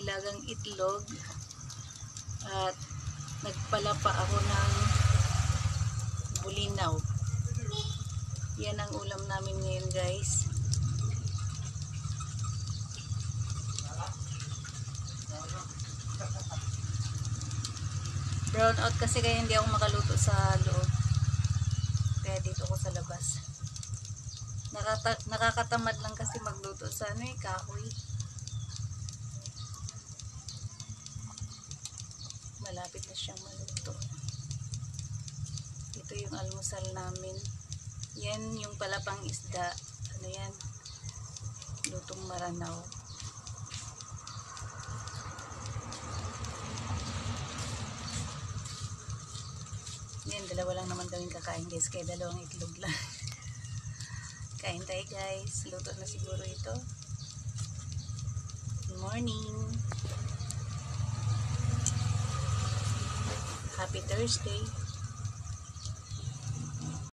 nilagang itlog at nagpalapa ako ng bulinaw. Yan ang ulam namin ngayon, guys. Brown out kasi kaya hindi ako makaluto sa loob. Kaya dito ko sa labas. Nakakatamad lang kasi magluto sa kahoy. Malapit na siyang maluto. Ito yung almusal namin. Yan yung palapang isda. Ano yan? Lutong Maranaw. Yan, dalawa lang naman kami kakain, guys. Kaya dalawang itlog lang. Kain tayo, guys. Luto na siguro ito. Good morning. Happy Thursday.